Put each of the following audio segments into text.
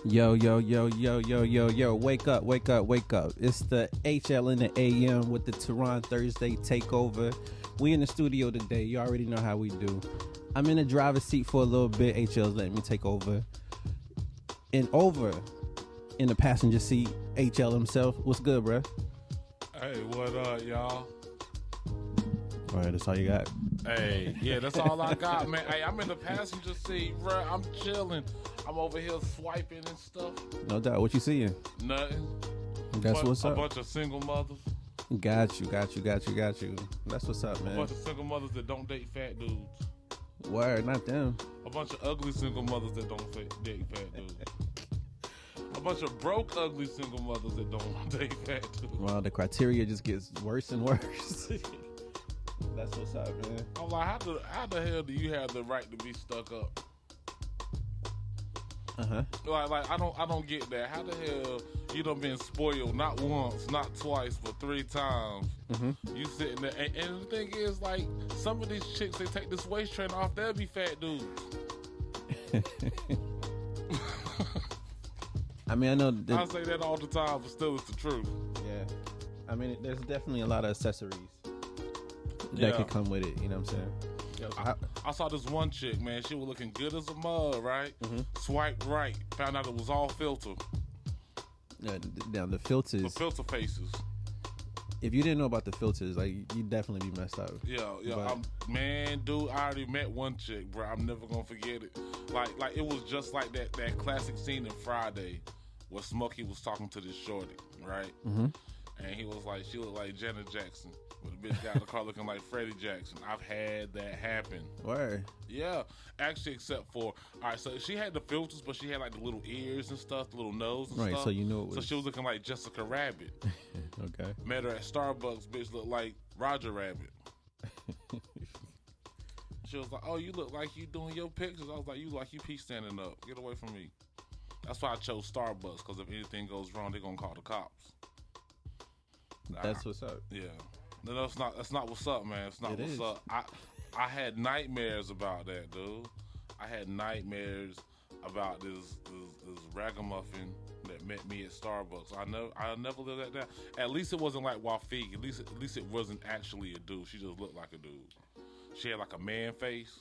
Yo, yo, yo, yo, yo, yo, yo, wake up, wake up, wake up. It's the HL in the AM with the Toron Thursday takeover. We in the studio today. You already know how we do. I'm in the driver's seat for a little bit. HL's letting me take over. And over in the passenger seat, HL himself. What's good, bro? Hey, what up, y'all? All right, that's all you got. Hey, yeah, that's all I got, man. Hey, I'm in the passenger seat, bro. I'm chilling. I'm over here swiping and stuff. No doubt. What you seeing? Nothing. That's what's up. A bunch of single mothers. Got you. That's what's up, man. A bunch of single mothers that don't date fat dudes. Word, not them. A bunch of ugly single mothers that don't date fat dudes. A bunch of broke, ugly single mothers that don't date fat dudes. Well, the criteria just gets worse and worse. That's what's up, man. I'm like, how the hell do you have the right to be stuck up? Like I don't get that. How the hell you done been spoiled not once, not twice, but 3 times? You sitting there, and the thing is, like, some of these chicks, they take this waist trainer off, they'll be fat dudes. I mean, I know. I say that all the time, but still, it's the truth. Yeah, I mean, there's definitely a lot of accessories that could come with it. You know what I'm saying? I saw this one chick, man. She was looking good as a mug, right? Swiped right, found out it was all filter. Down the filters. The filter faces. If you didn't know about the filters, like, you definitely be messed up. Yeah. Man, dude, I already met one chick, bro. I'm never gonna forget it. Like it was just like that classic scene in Friday where Smokey was talking to this shorty, right? And he was like, she looked like Janet Jackson. But the bitch got in the car looking like Freddie Jackson. I've had that happen. Word. Yeah. Actually, except for, all right, so she had the filters, but she had like the little ears and stuff, the little nose and stuff. Right, so you knew it was. So she was looking like Jessica Rabbit. Okay. Met her at Starbucks, bitch looked like Roger Rabbit. She was like, oh, you look like you doing your pictures. I was like, you like you pee standing up. Get away from me. That's why I chose Starbucks, because if anything goes wrong, they're going to call the cops. That's what's up. Yeah. No, that's not what's up, man. It's not what's up. I had nightmares about that, dude. I had nightmares about this ragamuffin that met me at Starbucks. I never lived that down. At least it wasn't like Wafik. At least it wasn't actually a dude. She just looked like a dude. She had like a man face,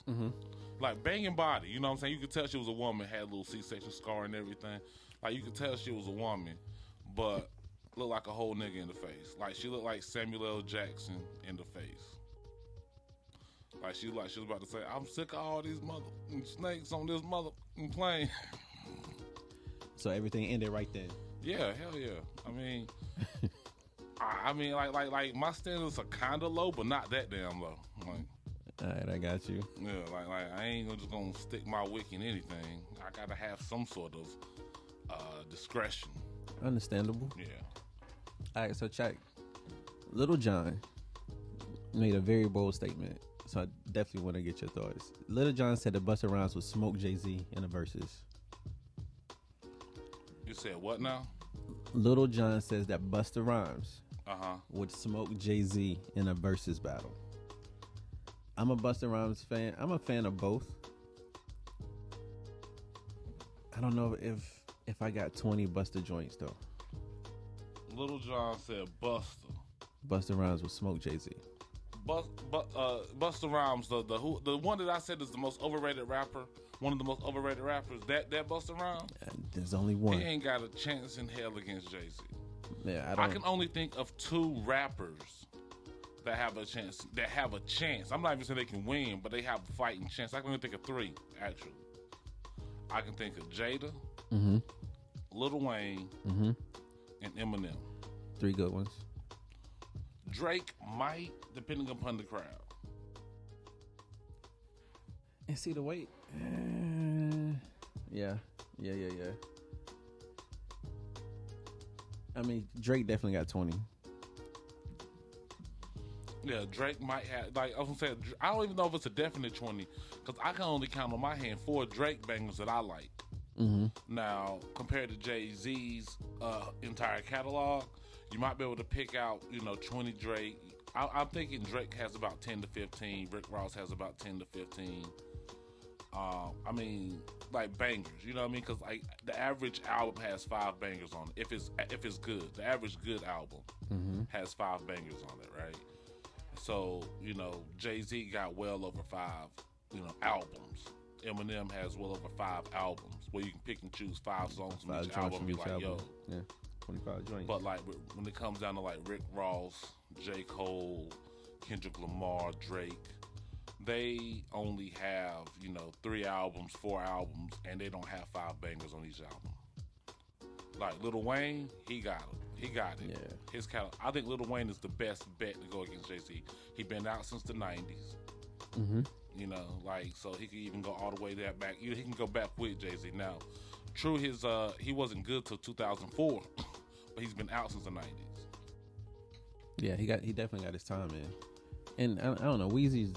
like banging body. You know what I'm saying? You could tell she was a woman. Had a little C-section scar and everything. Like, you could tell she was a woman, but looked like a whole nigga in the face. Like, she looked like Samuel L. Jackson in the face. Like, she was about to say, I'm sick of all these mother snakes on this mother plane. So everything ended right then. Yeah, hell yeah. I mean, like my standards are kind of low, but not that damn low. Like, all right, I got you. Yeah, like I ain't just gonna stick my wick in anything. I gotta have some sort of discretion. Understandable. Yeah. All right, so check. Little John made a very bold statement, so I definitely want to get your thoughts. Little John said that Busta Rhymes would smoke Jay-Z in the verses. You said what now? Little John says that Busta Rhymes would smoke Jay-Z in a versus battle. I'm a Busta Rhymes fan. I'm a fan of both. I don't know if I got 20 Busta joints though. Little John said Busta Rhymes would smoke Jay-Z. Busta Rhymes, the one that I said is the most overrated rapper, one of the most overrated rappers, that Busta Rhymes. There's only one. He ain't got a chance in hell against Jay-Z. Yeah, I can only think of 2 rappers that have a chance. I'm not even saying they can win, but they have a fighting chance. I can only think of 3, actually. I can think of Jada, Lil Wayne, and Eminem. 3 good ones. Drake might, depending upon the crowd. And see the weight. Yeah. I mean, Drake definitely got 20. Yeah, Drake might have, like I was saying, I don't even know if it's a definite 20, because I can only count on my hand 4 Drake bangers that I like. Now, compared to Jay-Z's entire catalog, you might be able to pick out, 20 Drake. I'm thinking Drake has about 10 to 15. Rick Ross has about 10 to 15. I mean, like bangers. You know what I mean? Because like the average album has 5 bangers on it. If it's good, the average good album has 5 bangers on it, right? So Jay-Z got well over 5, albums. Eminem has well over 5 albums where you can pick and choose 5 songs from each album. Be like, yo, 25 joints. But like when it comes down to like Rick Ross, J. Cole, Kendrick Lamar, Drake, they only have 3 albums, 4 albums, and they don't have 5 bangers on each album. Like Lil Wayne, he got it. He got it. Yeah. His I think Lil Wayne is the best bet to go against Jay-Z. He been out since the 90s. So he could even go all the way back. He can go back with Jay-Z. Now, true, he wasn't good till 2004, but he's been out since the 90s. Yeah, he definitely got his time in. And I don't know, Weezy's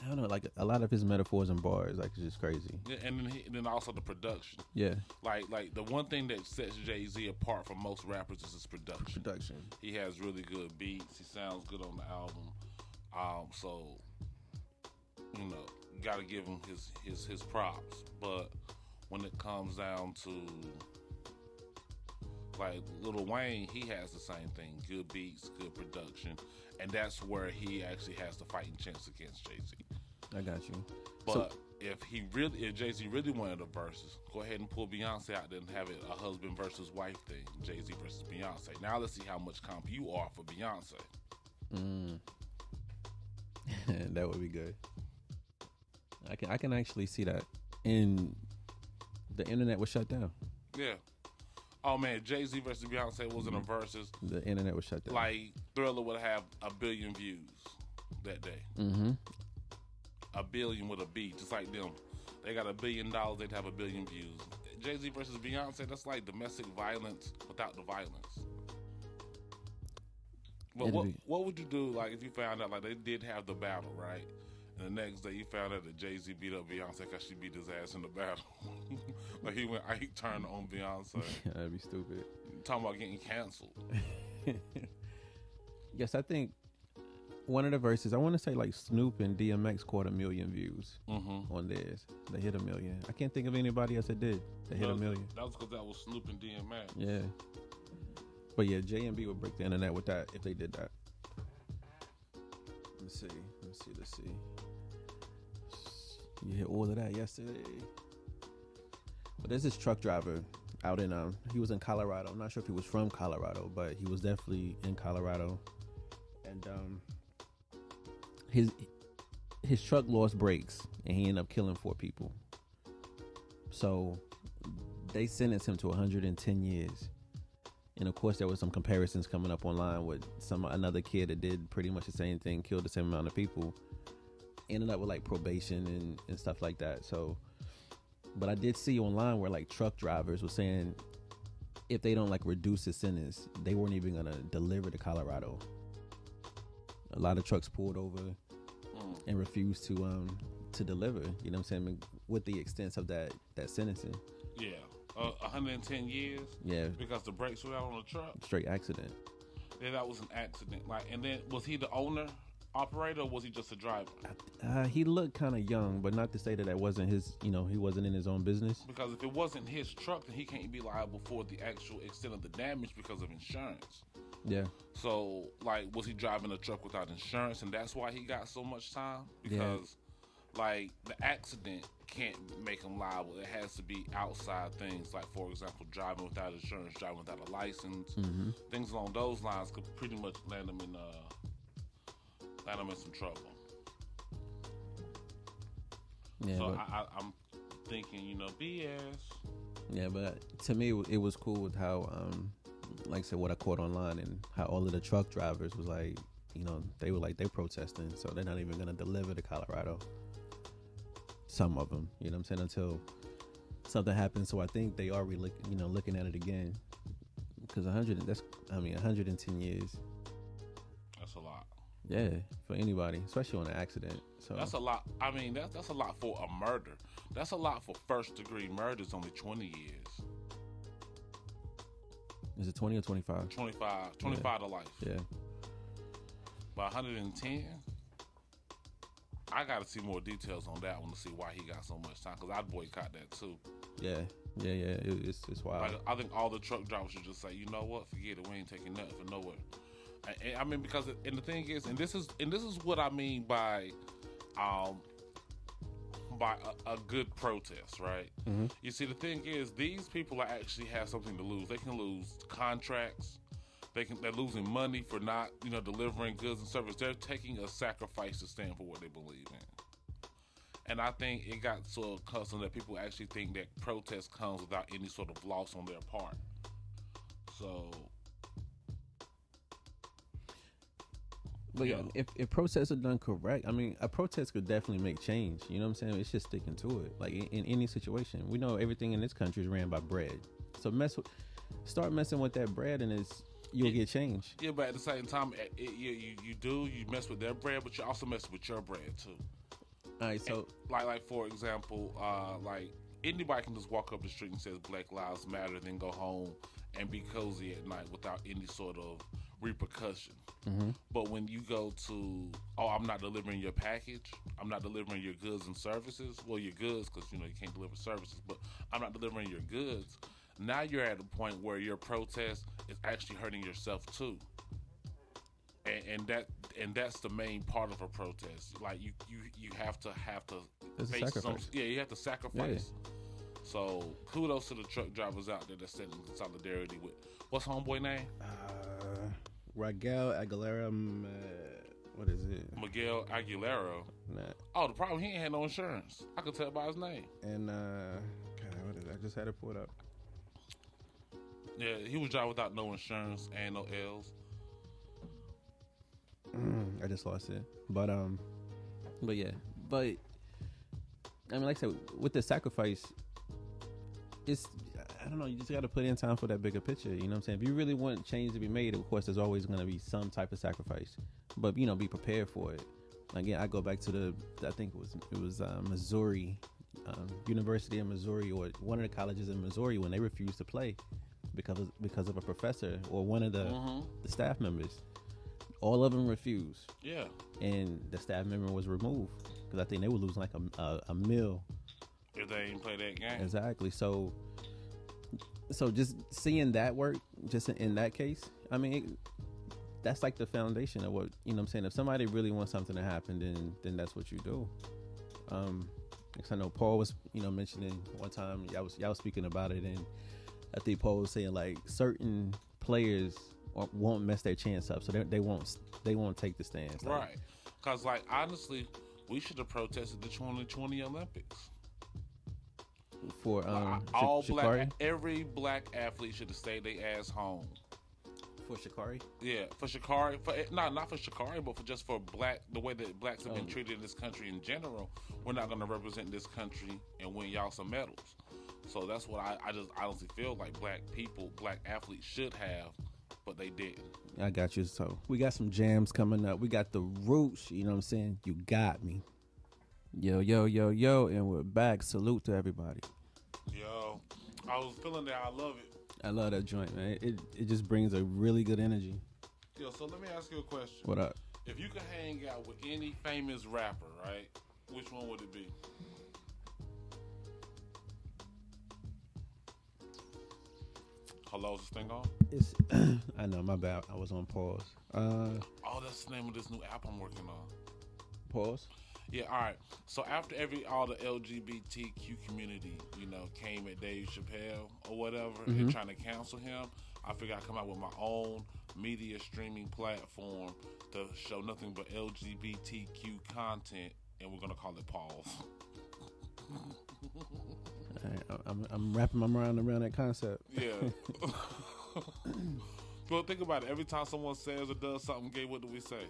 I don't know, like a lot of his metaphors and bars, like, it's just crazy. Yeah, and then also the production. Yeah. Like the one thing that sets Jay-Z apart from most rappers is his production. He has really good beats. He sounds good on the album. So got to give him his props. But when it comes down to like Lil Wayne, he has the same thing: good beats, good production, and that's where he actually has the fighting chance against Jay-Z. I got you. But if Jay-Z really wanted a versus, go ahead and pull Beyonce out there and have it a husband versus wife thing, Jay-Z versus Beyonce. Now let's see how much comp you are for Beyonce. That would be good. I can actually see that. And the internet was shut down. Yeah. Oh man, Jay-Z versus Beyonce was in a versus. The internet was shut down. Like Thriller would have 1 billion views that day. 1 billion with a B, just like them. They got $1 billion, they'd have 1 billion views. Jay-Z versus Beyonce, that's like domestic violence without the violence. But what would you do like if you found out like they did have the battle, right? And the next day you found out that Jay-Z beat up Beyonce because she beat his ass in the battle. Like he turned on Beyonce. That'd be stupid. Talking about getting canceled. Yes, I think one of the verses, I want to say like Snoop and DMX caught 1 million views on theirs. They hit 1 million. I can't think of anybody else that did. They hit 1 million. That was because that was Snoop and DMX. Yeah. But yeah, J&B would break the internet with that if they did that. Let's see. You hit all of that yesterday. But there's this truck driver out in he was in Colorado. I'm not sure if he was from Colorado, but he was definitely in Colorado. And his truck lost brakes and he ended up killing 4 people. So they sentenced him to 110 years. And of course there was some comparisons coming up online with another kid that did pretty much the same thing, killed the same amount of people. Ended up with like probation and stuff like that. So, but I did see online where like truck drivers were saying if they don't like reduce the sentence, they weren't even gonna deliver to Colorado. A lot of trucks pulled over and refused to deliver. You know what I'm saying? With the extent of that sentencing. Yeah, 110 years. Yeah, because the brakes were out on the truck. Straight accident. Yeah, that was an accident. Like, and then was he the owner? Operator, or was he just a driver? He looked kind of young, but not to say that wasn't his, he wasn't in his own business. Because if it wasn't his truck, then he can't be liable for the actual extent of the damage because of insurance. Yeah. So, like, was he driving a truck without insurance, and that's why he got so much time? Because, like, the accident can't make him liable. It has to be outside things, like, for example, driving without insurance, driving without a license. Things along those lines could pretty much land him in some trouble. Yeah, so I'm thinking, BS. Yeah, but to me, it was cool with how, like I said, what I caught online and how all of the truck drivers was like, they were like, they're protesting, so they're not even going to deliver to Colorado. Some of them, you know what I'm saying, until something happens. So I think they are looking at it again. Because 110 years. That's a lot. Yeah, for anybody, especially on an accident. So that's a lot. I mean, that's a lot for a murder. That's a lot for first-degree murder. It's only 20 years. Is it 20 or 25? 25 to life. Yeah. By 110, I got to see more details on that one to see why he got so much time, because I'd boycott that too. Yeah. It's wild. Like, I think all the truck drivers should just say, you know what, forget it. We ain't taking nothing for nowhere. I mean, because and the thing is, and this is what I mean by a good protest, right? Mm-hmm. You see, the thing is, these people actually have something to lose. They can lose contracts. They're losing money for not, delivering goods and services. They're taking a sacrifice to stand for what they believe in. And I think it got so accustomed that people actually think that protest comes without any sort of loss on their part. So, but yeah, if protests are done correct, I mean, a protest could definitely make change. You know what I'm saying? It's just sticking to it. Like in any situation, we know everything in this country is ran by bread. So start messing with that bread, and you'll get change. Yeah, but at the same time, you mess with their bread, but you also mess with your bread too. All right, so like for example, like anybody can just walk up the street and says Black Lives Matter, then go home and be cozy at night without any sort of repercussion. Mm-hmm. But when you go to, I'm not delivering your package, I'm not delivering your goods and services. Well, your goods, because you can't deliver services, but I'm not delivering your goods. Now you're at a point where your protest is actually hurting yourself too. And that's the main part of a protest. Like you have to face some. Yeah, you have to sacrifice. Yeah. So kudos to the truck drivers out there that's standing in solidarity with. What's homeboy name? Miguel Aguilera. What is it? Miguel Aguilera. Nah. Oh, the problem, he ain't had no insurance. I could tell by his name. And God, what is it? I just had it pulled up. Yeah, he was driving without no insurance and no L's. I just lost it, but yeah, but I mean, like I said, with the sacrifice, I don't know. You just got to put in time for that bigger picture. You know what I'm saying? If you really want change to be made, of course, there's always going to be some type of sacrifice, but be prepared for it. Again, I go back to I think it was Missouri, University of Missouri, or one of the colleges in Missouri, when they refused to play because of a professor or one of the staff members. All of them refused. Yeah. And the staff member was removed because I think they would lose like a meal if they ain't play that game. Exactly. So just seeing that work, just in that case, I mean, that's like the foundation of what, you know what I'm saying? If somebody really wants something to happen, then that's what you do. Because I know Paul was, mentioning one time, y'all was speaking about it, and I think Paul was saying like certain players won't mess their chance up, so they won't take the stance. Right. Because, like, honestly, we should have protested the 2020 Olympics. For every black athlete should have stayed their ass home. For Sha'Carri? Yeah, for Sha'Carri. Not for Sha'Carri, but for black, the way that blacks have been treated in this country in general. We're not going to represent this country and win y'all some medals. So that's what I just honestly feel like black athletes should have, but they didn't. I got you. So we got some jams coming up. We got the Roots, you know what I'm saying? You got me. Yo, and we're back. Salute to everybody. Yo, I was feeling that. I love it. I love that joint, man. It just brings a really good energy. Yo, so let me ask you a question. What up? If you could hang out with any famous rapper, right, which one would it be? Hello, is this thing on? It's I know, my bad. I was on pause. That's the name of this new app I'm working on. Pause? Yeah, all right. So after all the LGBTQ community, came at Dave Chappelle or whatever and trying to cancel him, I figured I'd come out with my own media streaming platform to show nothing but LGBTQ content, and we're going to call it Pause. I'm wrapping my mind around that concept. Yeah. Well, think about it. Every time someone says or does something gay, what do we say?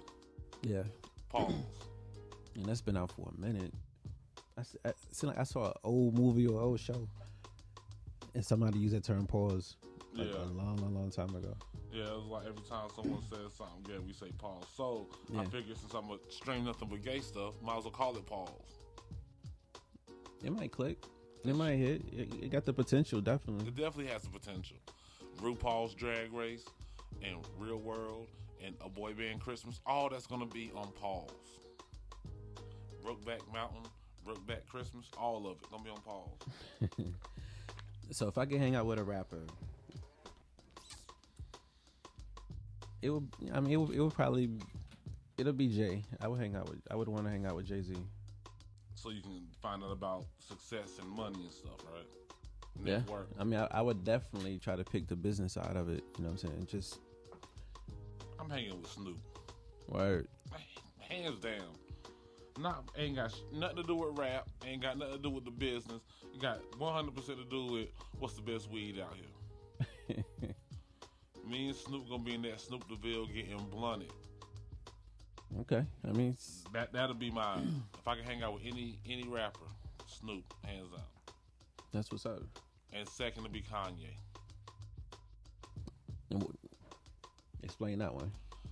Yeah. Pause. And that's been out for a minute. I seem like I saw an old movie or old show, and somebody used that term "pause" a long time ago. Yeah, it was like every time someone says something gay, we say pause. So I figured since I'm gonna stream nothing but gay stuff, might as well call it Pause. It might click. It might hit. It got the potential, definitely. It definitely has the potential. RuPaul's Drag Race and Real World and A Boy Band Christmas, all that's gonna be on pause. Brokeback Mountain, Brokeback Christmas, all of it gonna be on pause. So if I could hang out with a rapper, it would. I mean, it would probably. It'll be Jay. I would want to hang out with Jay-Z. So you can find out about success and money and stuff, right? Network. Yeah. I mean, I would definitely try to pick the business side of it. You know what I'm saying? I'm hanging with Snoop. Word. Hands down. Ain't got nothing to do with rap. Ain't got nothing to do with the business. You got 100% to do with what's the best weed out here. Me and Snoop gonna be in that Snoop DeVille getting blunted. Okay, I mean that'll be mine. If I can hang out with any rapper, Snoop, hands down. That's what's up. And second to be Kanye. Explain that one.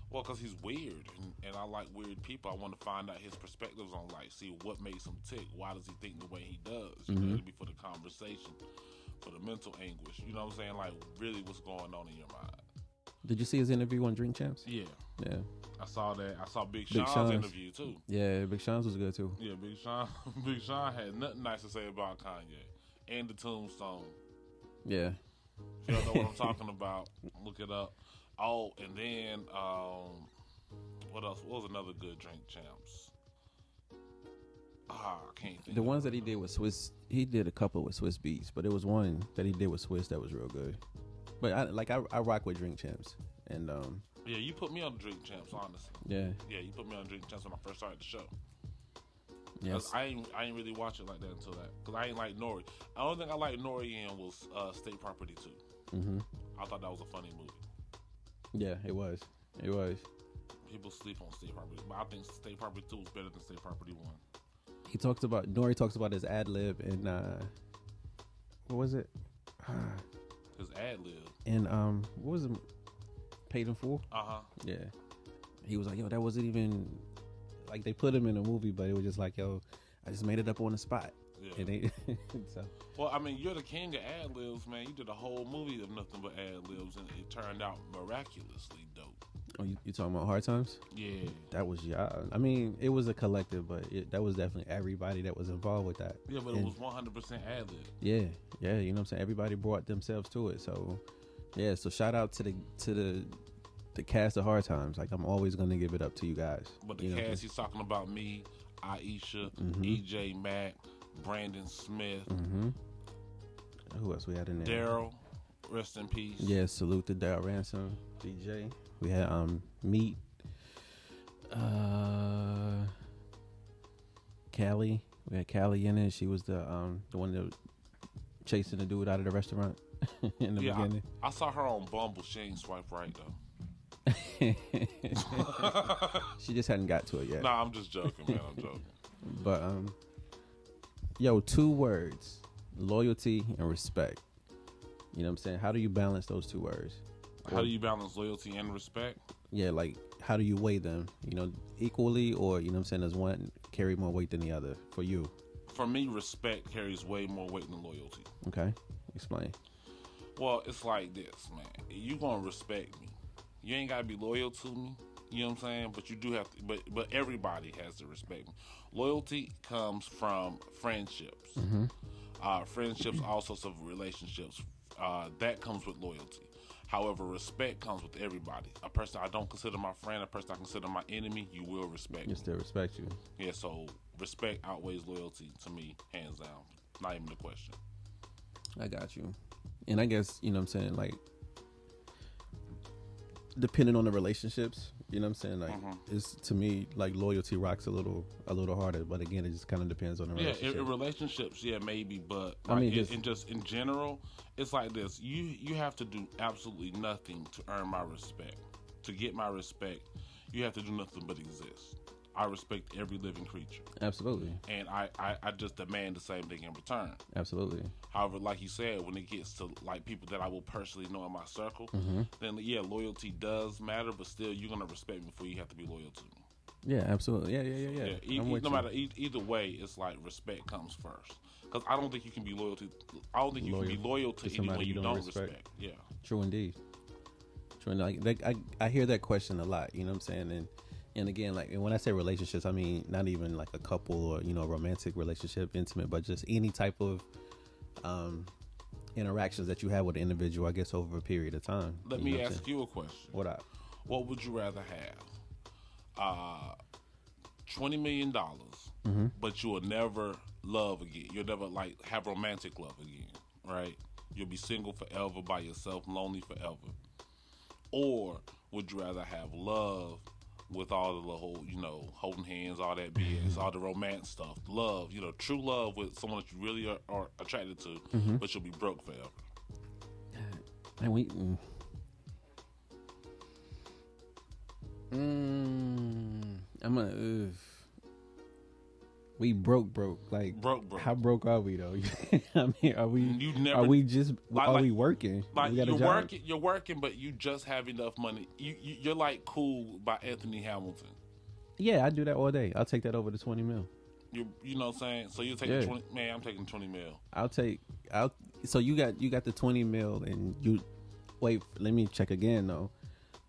Well, because he's weird, and I like weird people. I want to find out his perspectives on life, see what makes him tick. Why does he think the way he does? You know, it'll be for the conversation, for the mental anguish. You know what I'm saying? Like, really what's going on in your mind. Did you see his interview on Drink Champs? Yeah. Yeah. I saw that. I saw Big Sean's interview, too. Yeah, Big Sean's was good, too. Yeah, Big Sean had nothing nice to say about Kanye. And the Tombstone. Yeah. If you don't know what I'm talking about, look it up. Oh, and then, what else? What was another good Drink Champs? I can't think. The ones that he did with Swiss, he did a couple with Swiss Beats, but it was one that he did with Swiss that was real good. But I rock with Drink Champs, and yeah, you put me on Drink Champs, honestly. Yeah, you put me on Drink Champs when I first started the show. Yes, I ain't really watch it like that until that, because I ain't like Nori. The only thing I liked Nori in was State Property 2. I thought that was a funny movie. Yeah, it was. It was. People sleep on State Property, but I think State Property 2 was better than State Property 1. Nori talks about his ad lib and what was it? His ad lib. And what was it? Paid in Full? Yeah. He was like, yo, that wasn't even like they put him in a movie, but it was just like, yo, I just made it up on the spot. Yeah. So. Well, I mean, you're the king of ad libs, man. You did a whole movie of nothing but ad libs, and it turned out miraculously dope. Oh, you talking about Hard Times? Yeah. That was I mean, it was a collective, but that was definitely everybody that was involved with that. Yeah, but it was 100% ad lib. Yeah, you know what I'm saying? Everybody brought themselves to it. So, yeah, so shout out to the cast of Hard Times. Like, I'm always going to give it up to you guys. But the cast, he's talking about me, Aisha, EJ Mack, Brandon Smith. Who else we had in there? Daryl, rest in peace. Yeah, salute to Daryl Ransom, DJ. We had Meat, Callie. We had Callie in it. She was the one that was chasing the dude out of the restaurant in the beginning. I saw her on Bumble. She ain't swipe right though. She just hadn't got to it yet. Nah, I'm just joking, man. I'm joking. But yo, 2 words: loyalty and respect. You know what I'm saying? How do you balance those 2 words? How do you balance loyalty and respect? Yeah, like how do you weigh them? You know, equally, or you know what I'm saying? Does one carry more weight than the other for you? For me, respect carries way more weight than loyalty. Okay, explain. Well, it's like this, man. You gonna respect me. You ain't gotta be loyal to me. You know what I'm saying? But you do have to. But everybody has to respect me. Loyalty comes from friendships. Friendships, all sorts of relationships. That comes with loyalty. However, respect comes with everybody. A person I don't consider my friend, a person I consider my enemy, you will respect me. You still respect you. Yeah, so respect outweighs loyalty to me, hands down. Not even a question. I got you. And I guess, you know what I'm saying, like, depending on the relationships, you know what I'm saying, like, it's, to me, like, loyalty rocks a little harder, but again, it just kind of depends on the relationship. Yeah, in relationships, yeah, maybe, but like, I mean, just in general, it's like this. You have to do absolutely nothing to earn my respect. To get my respect, you have to do nothing but exist. I respect every living creature. Absolutely. And I just demand the same thing in return. Absolutely. However, like you said, when it gets to like people that I will personally know in my circle, then yeah, loyalty does matter, but still you're going to respect me before you have to be loyal to me. Yeah, absolutely. Yeah. No matter either way, it's like respect comes first. Because I don't think you can be loyal to. I don't think you can be loyal to anyone you don't respect. Yeah. True indeed. True. Like I hear that question a lot. You know what I'm saying? And And again, like, and when I say relationships, I mean not even like a couple or romantic relationship, intimate, but just any type of interactions that you have with an individual. I guess over a period of time. Let me ask you a question. What up? What would you rather have? $20 million, but you will never love again. You'll never like have romantic love again, right? You'll be single forever by yourself, lonely forever. Or would you rather have love with all the whole, holding hands, all that BS, all the romance stuff, love, true love with someone that you really are attracted to, but you'll be broke forever. And we broke. Like broke. How broke are we though? I mean, are we? Are we working? Like you're working, but you just have enough money. You're like Cool by Anthony Hamilton. Yeah, I do that all day. I'll take that over the 20 mil. You know what I'm saying? So you take the 20. Man, I'm taking 20 mil. So you got the 20 mil, and you wait. Let me check again though.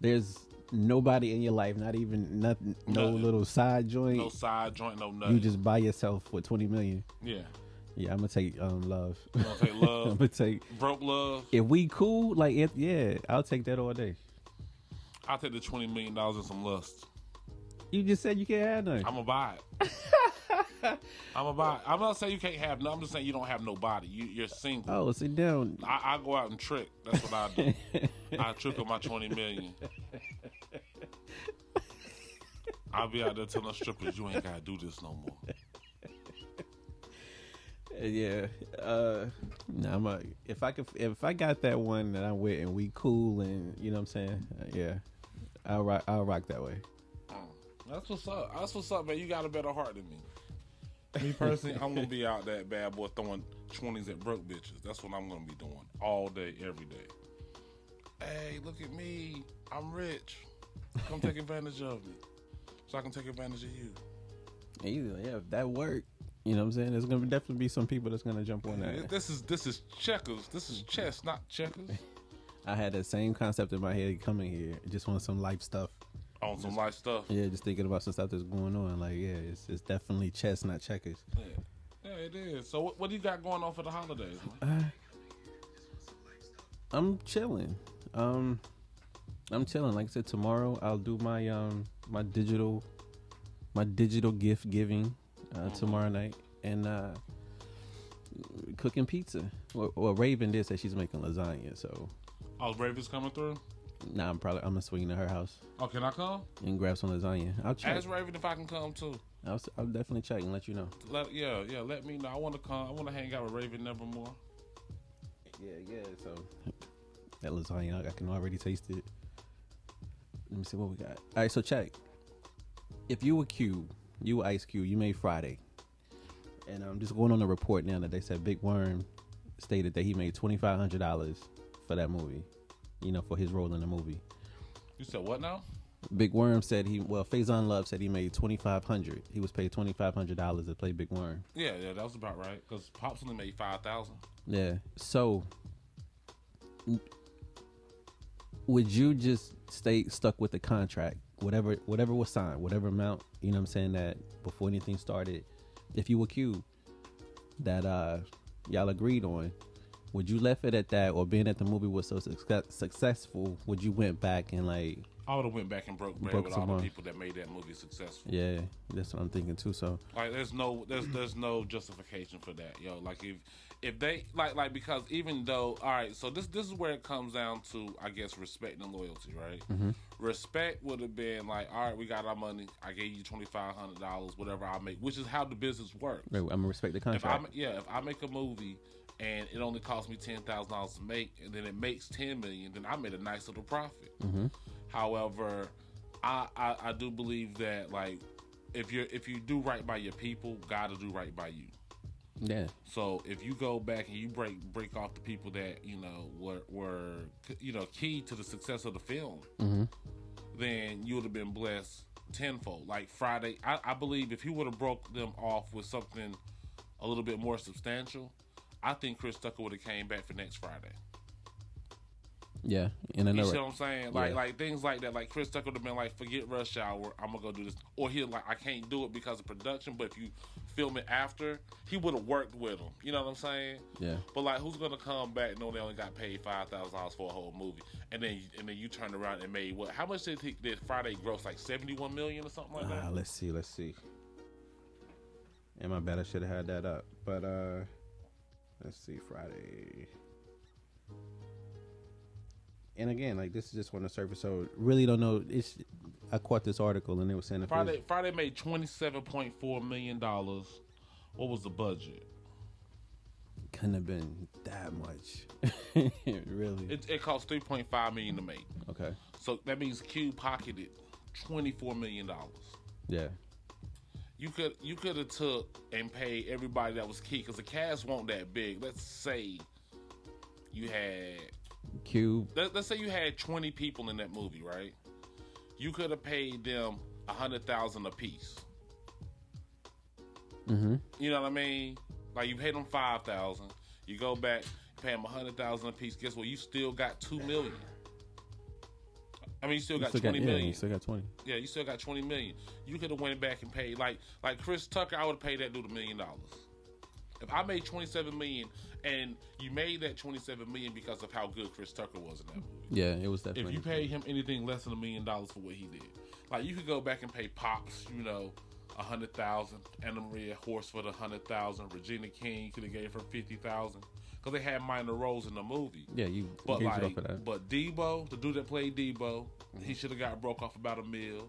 There's nobody in your life, not even nothing. No little side joint. No side joint, no nothing. You just buy yourself for 20 million. Yeah. Yeah, I'm gonna take love. You gonna take love? I'm gonna take broke love. If we cool, I'll take that all day. I'll take the $20 million and some lust. You just said you can't have none. I'm gonna buy it. I'm gonna buy it. I'm not saying you can't have none. I'm just saying you don't have nobody. You're single. Oh, sit down. I go out and trick. That's what I do. I trick on my 20 million. I'll be out there telling strippers, you ain't gotta do this no more. Yeah. If I got that one that I'm with and we cool and you know what I'm saying, yeah, I'll rock that way. That's what's up. That's what's up, man. You got a better heart than me. Me personally, I'm gonna be out that bad boy throwing 20s at broke bitches. That's what I'm gonna be doing all day, every day. Hey, look at me. I'm rich. Come take advantage of me, so I can take advantage of you. Yeah, if that worked, you know what I'm saying. There's gonna definitely be some people that's gonna jump on that. This is checkers. This is chess, not checkers. I had that same concept in my head coming here. Just want some life stuff. On some life stuff. Yeah, just thinking about some stuff that's going on. Like, yeah, it's definitely chess, not checkers. Yeah, it is. So, what do you got going on for the holidays, man? I'm chilling. I'm chilling. Like I said, tomorrow I'll do my my digital gift giving tomorrow night, and cooking pizza. Well, Raven did say she's making lasagna, so. Oh, Raven's coming through? Nah, I'm gonna swing to her house. Oh, can I come? And grab some lasagna. I'll check. Ask Raven if I can come too. I'll definitely check and let you know. Let me know. I want to come. I want to hang out with Raven Nevermore. Yeah. So that lasagna, I can already taste it. Let me see what we got. All right, so check. If you were Cube, you were Ice Cube, you made Friday, and I'm just going on the report now that they said Big Worm stated that he made $2,500 for that movie. You know, for his role in the movie. You said what now? Big Worm said Faison Love said he made $2,500. He was paid $2,500 to play Big Worm. Yeah, that was about right. Because Pops only made $5,000. Yeah. So, would you just stay stuck with the contract, whatever was signed, whatever amount? You know what I'm saying, that before anything started, if you were Q, that y'all agreed on. Would you left it at that, or being that the movie was so successful, would you went back and like? I would have went back and broke bread with all the people that made that movie successful. Yeah, that's what I'm thinking too. So like, there's no justification for that, yo. Like if they like because even though all right, so this is where it comes down to, I guess, respect and loyalty, right? Mm-hmm. Respect would have been like, all right, we got our money. I gave you $2,500, whatever I make, which is how the business works. Right, I'm gonna respect the contract. If I make a movie and it only cost me $10,000 to make, and then it makes $10 million, then I made a nice little profit. Mm-hmm. However, I do believe that like if you do right by your people, God will do right by you. Yeah. So if you go back and you break off the people that were key to the success of the film, mm-hmm. then you would have been blessed tenfold. Like Friday, I believe if he would have broke them off with something a little bit more substantial, I think Chris Tucker would have came back for next Friday. Yeah, and you see what I'm saying? Like things like that. Like Chris Tucker would have been like, forget Rush Hour, I'm gonna go do this, or he'll like, I can't do it because of production. But if you film it after, he would have worked with him. You know what I'm saying? Yeah. But like, who's gonna come back knowing they only got paid $5,000 for a whole movie, and then you turned around and made what? How much did Friday gross? Like 71 million or something like that? Let's see. And my bad, I should have had that up. But let's see, Friday. And again, like, this is just on the surface, so really don't know. I caught this article and they were saying Friday made $27.4 million. What was the budget? Couldn't have been that much. Really? It cost $3.5 million to make. Okay. So that means Q pocketed $24 million. Yeah. You could have took and paid everybody that was key, because the cast wasn't that big. Let's say you had Q. Let's say you had 20 people in that movie, right? You could have paid them $100,000 a piece. Mm-hmm. You know what I mean? Like, you paid them $5,000. You go back, pay them $100,000 a piece. Guess what? You still got $2 million. I mean, you still got $20 million. You still got 20. Yeah, you still got $20 million. You could have went back and paid like Chris Tucker. I would have paid that dude $1 million. If I made $27 million and you made that $27 million because of how good Chris Tucker was in that movie. Yeah, it was definitely. If you paid him anything less than $1 million for what he did, like, you could go back and pay Pops, $100,000, Anna Maria Horsford $100,000, Regina King could have gave her $50,000. Because they had minor roles in the movie. Yeah, but Debo, the dude that played Debo, he should have got broke off about $1 million.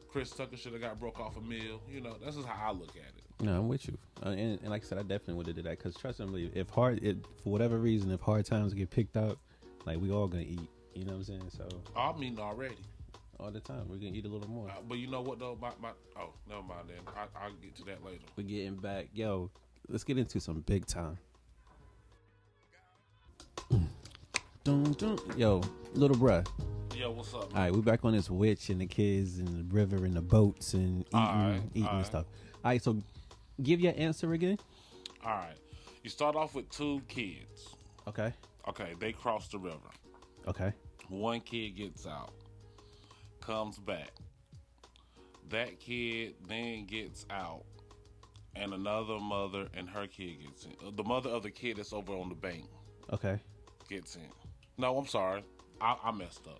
Chris Tucker should have got broke off $1 million. That's just how I look at it. No, I'm with you. And like I said, I definitely would have did that. Because trust me, for whatever reason, if hard times get picked up, like, we all gonna eat. You know what I'm saying? So I'm eating already. All the time. We're gonna eat a little more. But you know what though? Never mind then. I'll get to that later. We're getting back. Yo, let's get into some big time. Yo, little bruh. Yo, what's up, man? All right, we back on this witch and the kids and the river and the boats and eating and stuff. All right, so give your answer again. All right. You start off with 2 kids. Okay. Okay, they cross the river. Okay. One kid gets out, comes back. That kid then gets out, and another mother and her kid gets in. The mother of the kid that's over on the bank. Okay. Gets in. No, I'm sorry. I messed up.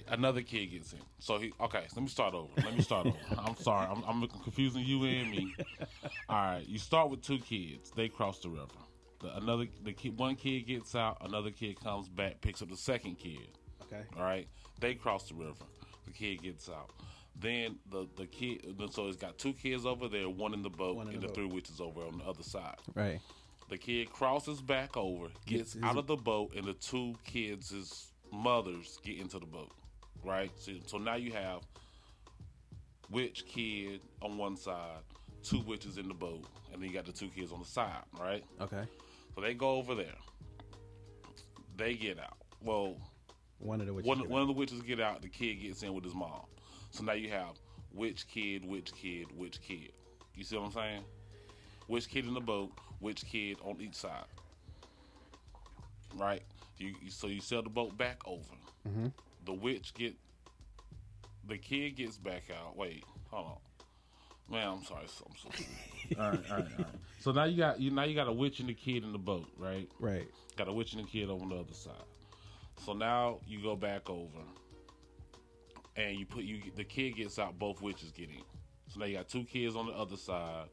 Another kid gets in. So let me start over. I'm sorry. I'm confusing you and me. All right. You start with 2 kids. They cross the river. One kid gets out. Another kid comes back, picks up the second kid. Okay. All right. They cross the river. The kid gets out. Then the kid. So it's got 2 kids over there, one in the boat, and the 3 witches over on the other side. Right. The kid crosses back over, gets out of the boat, and the 2 kids' mothers get into the boat. Right? So now you have witch kid on one side, 2 witches in the boat, and then you got the 2 kids on the side, right? Okay. So they go over there. They get out. Well, one of the witches get out, the kid gets in with his mom. So now you have witch kid, witch kid, witch kid. You see what I'm saying? Witch kid in the boat, witch kid on each side. Right? So you sail the boat back over. Mm-hmm. The kid gets back out. Wait, hold on. Man, I'm sorry. I'm so sorry. All right. So now you got a witch and the kid in the boat, right? Right. Got a witch and the kid on the other side. So now you go back over, and the kid gets out. Both witches get in. So now you got 2 kids on the other side.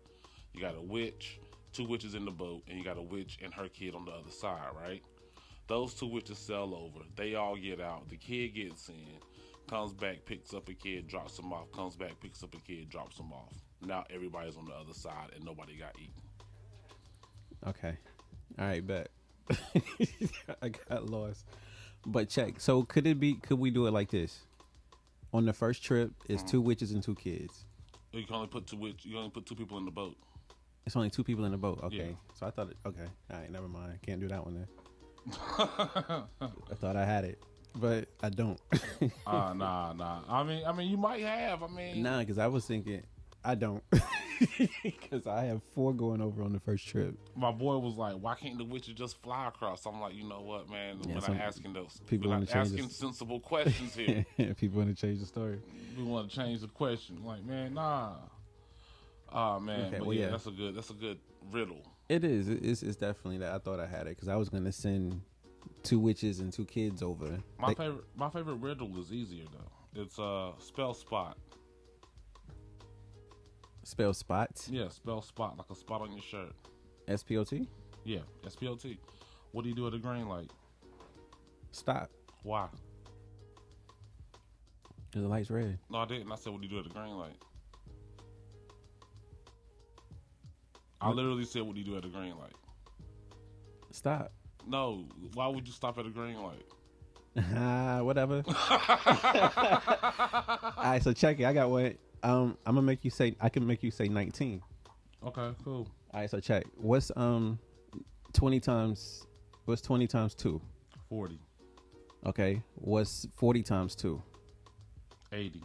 You got a witch, 2 witches in the boat, and you got a witch and her kid on the other side, right? Those 2 witches sail over. They all get out. The kid gets in, comes back, picks up a kid, drops him off. Comes back, picks up a kid, drops him off. Now everybody's on the other side and nobody got eaten. Okay. All right, bet. I got lost. But check. So could we do it like this? On the first trip, it's 2 witches and 2 kids. You can only put 2 people in the boat. It's only 2 people in the boat. Okay. Yeah. So I thought okay. All right, never mind. Can't do that one then. I thought I had it, but I don't. Nah. I mean, you might have. Nah, because I was thinking, I don't. Because I have 4 going over on the first trip. My boy was like, "Why can't the witches just fly across?" I'm like, you know what, man? Yeah, we're not asking those. People we're not asking sensible questions here. People want to change the story. We want to change the question. Like, man, nah. Oh man, Okay, but well, yeah, yeah, that's a good riddle. It is. It's definitely that. I thought I had it because I was gonna send 2 witches and 2 kids over. My favorite riddle is easier though. It's spell spot. Spell spots. Yeah, spell spot, like a spot on your shirt. SPOT. Yeah, SPOT. What do you do at a green light? Stop. Why? Because the light's red. No, I didn't. I said, what do you do at a green light? I literally said, what do you do at a green light? Stop. No, why would you stop at a green light? Whatever. All right, so check it. I got one. I'm gonna make you say. I can make you say 19. Okay, cool. All right, so check. What's 20 times? What's 20 times 2? 40. Okay. What's 40 times 2? 80.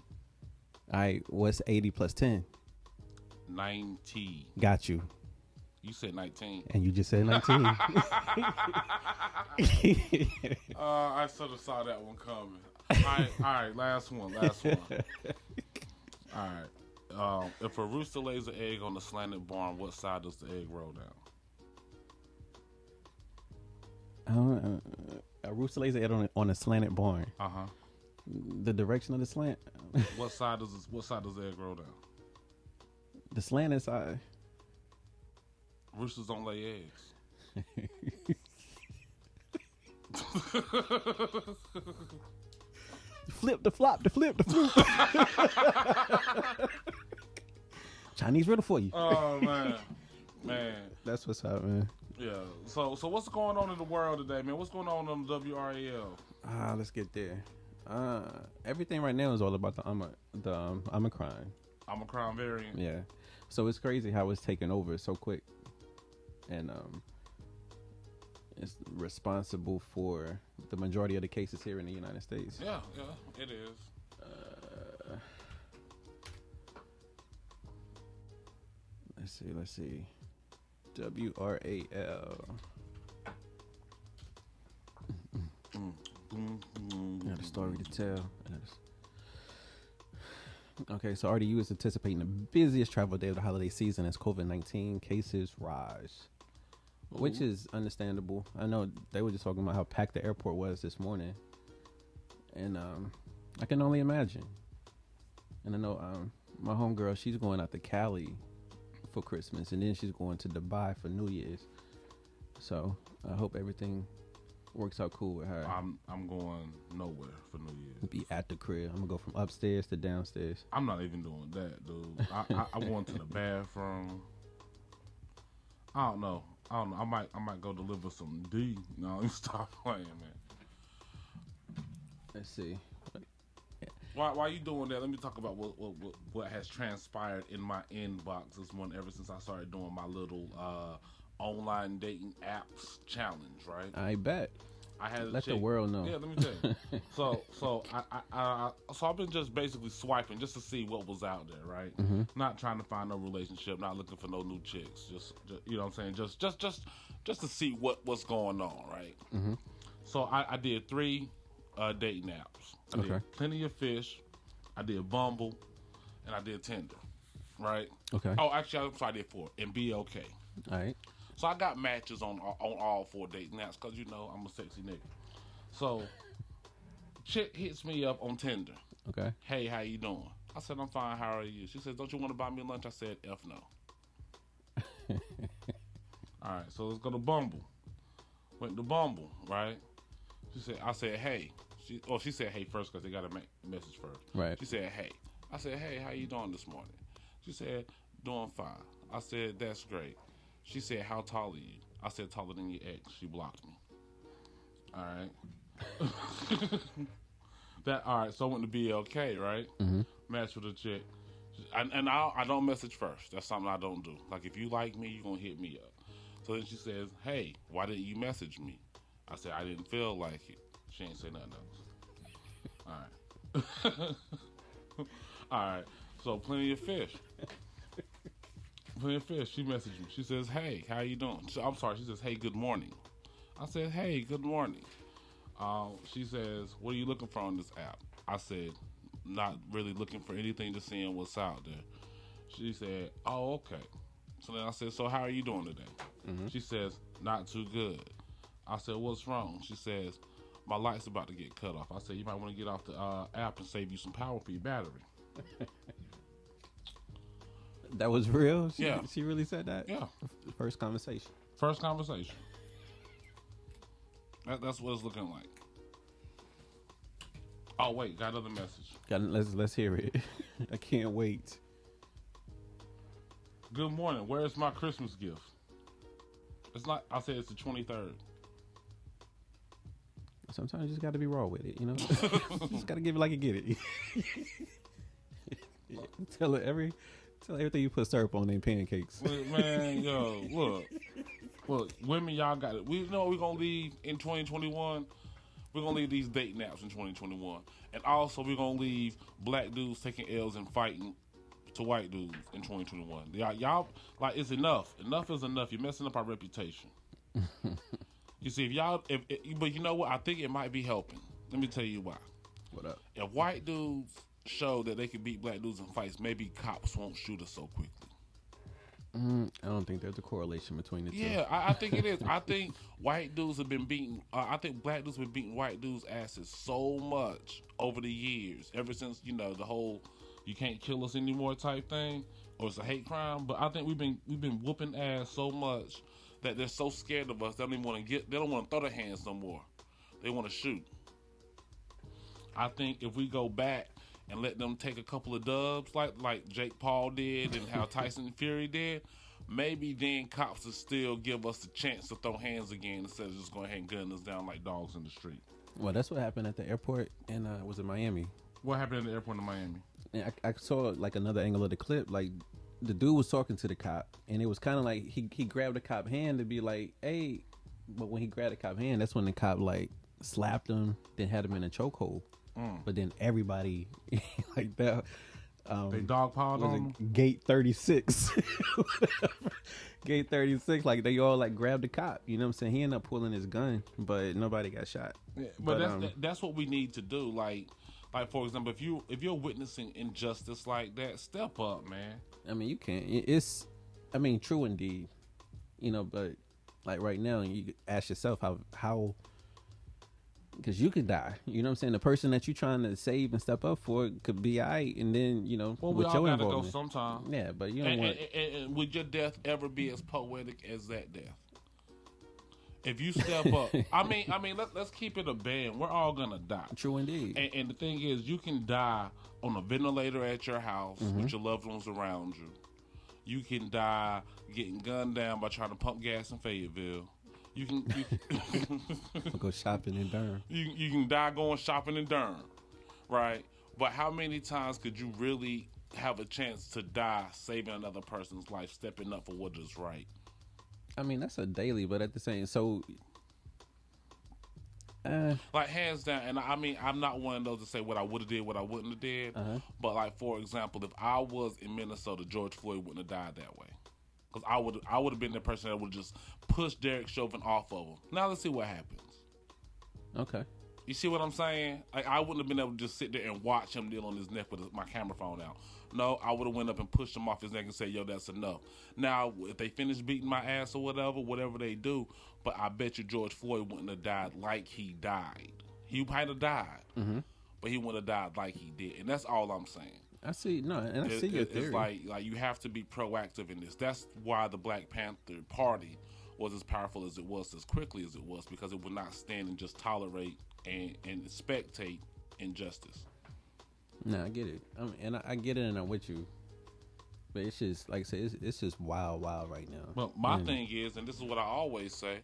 All right. What's 80 plus 10? 90. Got you. You said 19. And you just said 19. I sort of saw that one coming. All right, last one. All right. If a rooster lays an egg on the slanted barn, what side does the egg roll down? A rooster lays an egg on a slanted barn. Uh-huh. The direction of the slant. What side does the egg roll down? The slanted side. Roosters don't lay eggs. Flip the flop, the flip, the floop. Chinese riddle for you. Oh man. That's what's up, man. Yeah. So what's going on in the world today, man? What's going on the WRAL? Let's get there. Everything right now is all about the Omicron. Omicron variant. Yeah. So it's crazy how it's taken over so quick, and it's responsible for the majority of the cases here in the United States. Yeah, it is. Let's see. WRAL. Got a story to tell. Okay, so RDU is anticipating the busiest travel day of the holiday season as COVID-19 cases rise, which is understandable. I know they were just talking about how packed the airport was this morning, and I can only imagine. And I know my homegirl, she's going out to Cali for Christmas, and then she's going to Dubai for New Year's. So I hope everything works out cool with her. I'm going nowhere for New Year's. Be at the crib. I'm gonna go from upstairs to downstairs. I'm not even doing that, dude. I'm going to the bathroom. I don't know. I might go deliver some D. No, you stop playing, man. Let's see. While you doing that, let me talk about what has transpired in my inbox this morning ever since I started doing my little online dating apps challenge, right? I bet. I had let the world know. Yeah, let me tell you. so I've been just basically swiping just to see what was out there, right? Mm-hmm. Not trying to find no relationship, not looking for no new chicks. Just you know what I'm saying? Just to see what's going on, right? Mm-hmm. So I did 3 dating apps. I did Plenty of Fish, I did Bumble, and I did Tinder, right? Okay. Oh, actually, I'm sorry, I did 4 and Be Okay. All right. So I got matches on all 4 dating apps because, you know, I'm a sexy nigga. So, chick hits me up on Tinder. Okay. Hey, how you doing? I said, I'm fine. How are you? She said, don't you want to buy me lunch? I said, F no. All right, so let's go to Bumble. Went to Bumble, right? I said, hey. She said, hey first because they got a message first. Right. She said, hey. I said, hey, how you doing this morning? She said, doing fine. I said, that's great. She said, how tall are you? I said, taller than your ex. She blocked me. All right. All right, so I went to BLK, right? Mm-hmm. Matched with a chick. And I don't message first. That's something I don't do. Like, if you like me, you're going to hit me up. So then she says, hey, why didn't you message me? I said, I didn't feel like it. She ain't say nothing else. All right. All right. So, Plenty of Fish. playing fair. She messaged me. She says, "Hey, how you doing?" I'm sorry. She says, "Hey, good morning." I said, "Hey, good morning." She says, "What are you looking for on this app?" I said, "Not really looking for anything, just seeing what's out there." She said, "Oh, okay." So then I said, "So how are you doing today?" Mm-hmm. She says, "Not too good." I said, "What's wrong?" She says, "My light's about to get cut off." I said, "You might want to get off the app and save you some power for your battery." That was real? Yeah. She really said that? Yeah. First conversation. First conversation. That's what it's looking like. Oh, wait. Got another message. Let's hear it. I can't wait. Good morning. Where's my Christmas gift? It's not. I said it's the 23rd. Sometimes you just got to be raw with it, you know? Just got to give it like you get it. Tell everything you put syrup on them pancakes. Man, yo, look, women, y'all got it. We know we're going to leave in 2021. We're going to leave these date naps in 2021. And also, we're going to leave black dudes taking L's and fighting to white dudes in 2021. Y'all, like, it's enough. Enough is enough. You're messing up our reputation. You see, but you know what? I think it might be helping. Let me tell you why. What up? If white dudes show that they can beat black dudes in fights, maybe cops won't shoot us so quickly. I don't think there's a correlation between the two. Yeah, I think it is. I think white dudes have been beating. I think black dudes have been beating white dudes' asses so much over the years, ever since the whole "you can't kill us anymore" type thing, or it's a hate crime. But I think we've been whooping ass so much that they're so scared of us. They don't even want to They don't want to throw their hands no more. They want to shoot. I think if we go back and let them take a couple of dubs like Jake Paul did and how Tyson Fury did, maybe then cops will still give us a chance to throw hands again instead of just going ahead and gunning us down like dogs in the street. Well, that's what happened at the airport in was it Miami? What happened at the airport in Miami? And I saw like another angle of the clip. Like the dude was talking to the cop, and it was kind of like he grabbed the cop hand to be like, "Hey," but when he grabbed the cop hand, that's when the cop like slapped him, then had him in a chokehold. But then everybody like that. They dogpiled on him? Gate 36. Gate 36, like they all like grabbed the cop. You know what I'm saying? He ended up pulling his gun, but nobody got shot. Yeah, but that's what we need to do. Like for example, if you're witnessing injustice like that, step up, man. I mean, you can't. True indeed. But like right now, you ask yourself how. Because you could die. You know what I'm saying? The person that you're trying to save and step up for could be all right. And then, well, we all got to go sometime. Yeah, but you don't want... And would your death ever be as poetic as that death? If you step up... I mean, let's keep it a band. We're all going to die. True indeed. And the thing is, you can die on a ventilator at your house with your loved ones around you. You can die getting gunned down by trying to pump gas in Fayetteville. You can go shopping in Durham. You can die going shopping in Durham, right? But how many times could you really have a chance to die saving another person's life, stepping up for what is right? I mean, that's a daily, but at the same, like hands down. And I mean, I'm not one of those to say what I would have did, what I wouldn't have did. But like for example, if I was in Minnesota, George Floyd wouldn't have died that way. Because I would have been the person that would just push Derek Chauvin off of him. Now let's see what happens. Okay. You see what I'm saying? Like I wouldn't have been able to just sit there and watch him kneel on his neck with my camera phone out. No, I would have went up and pushed him off his neck and said, "Yo, that's enough." Now, if they finish beating my ass or whatever they do, but I bet you George Floyd wouldn't have died like he died. He might have died, but he wouldn't have died like he did. And that's all I'm saying. I see. No, and I see your theory. It's like you have to be proactive in this. That's why the Black Panther Party was as powerful as it was, as quickly as it was, because it would not stand and just tolerate and spectate injustice. No, I get it. I get it, and I'm with you. But it's just, like I said, it's just wild right now. Well, my thing is, and this is what I always say,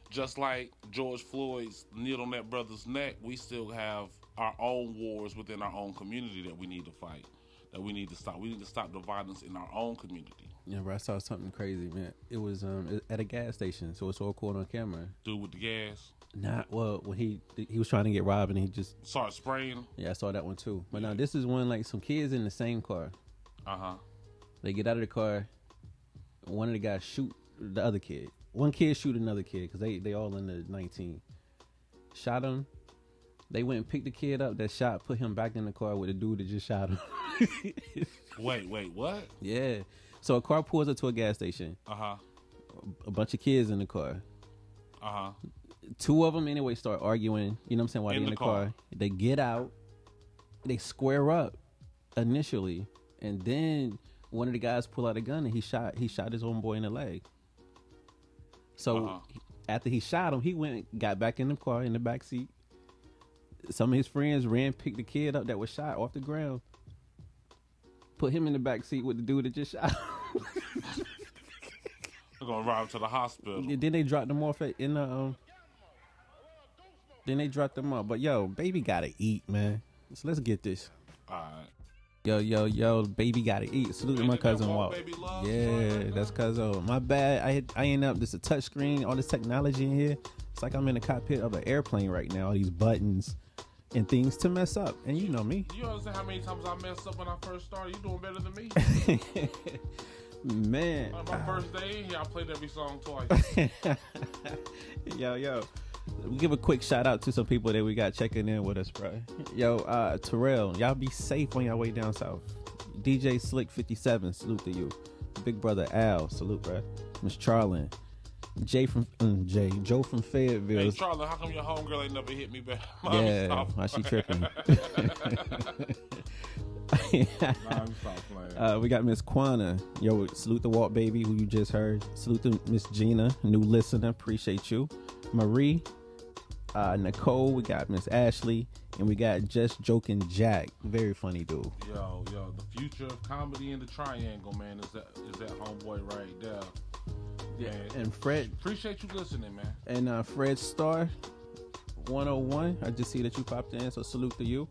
just like George Floyd's kneel on that brother's neck, we still have our own wars within our own community that we need to fight, that we need to stop. We need to stop the violence in our own community. Yeah, bro, I saw something crazy, man. It was at a gas station, so it's all caught on camera. Dude with the gas? When he was trying to get robbed and he just started spraying. Yeah, I saw that one too. But now this is when like some kids in the same car. They get out of the car, one of the guys shoot the other kid. One kid shoot another kid because they all in the 19. Shot him. They went and picked the kid up that shot, put him back in the car with the dude that just shot him. Wait, what? Yeah. So a car pulls up to a gas station. Uh-huh. A bunch of kids in the car. Uh-huh. Two of them anyway start arguing, you know what I'm saying, while they're in the car. They get out. They square up initially. And then one of the guys pull out a gun and he shot his own boy in the leg. So after he shot him, he went, got back in the car in the back seat. Some of his friends picked the kid up that was shot off the ground, put him in the back seat with the dude that just shot him. They're gonna ride him to the hospital. Then they dropped them off in the. Then they dropped them off. But yo, baby gotta eat, man. So let's get this. All right. Yo, baby gotta eat. Salute to my cousin Walt. Yeah, that's cousin. My bad. I ain't up. This a touch screen. All this technology in here. It's like I'm in the cockpit of an airplane right now. All these buttons and things to mess up. And you know me. You understand how many times I messed up when I first started? You doing better than me. Man. My first day in here, I played every song twice. Yo. We give a quick shout out to some people that we got checking in with us, bro. Yo, Terrell, y'all be safe on your way down south. DJ Slick 57, salute to you. Big brother Al, salute, bro. Miss Charlin. Joe from Fayetteville. Hey, Charlin, how come your homegirl ain't never hit me back? Yeah, why she tripping? We got Miss Quana. Yo, salute to Walt Baby, who you just heard. Salute to Miss Gina, new listener. Appreciate you. Marie, Nicole, we got Miss Ashley, and we got Just Joking Jack. Very funny dude. Yo, the future of comedy in the triangle, man, is that homeboy right there. Yeah, man. and Fred. Appreciate you listening, man. And Fred Star 101. I just see that you popped in, so salute to you.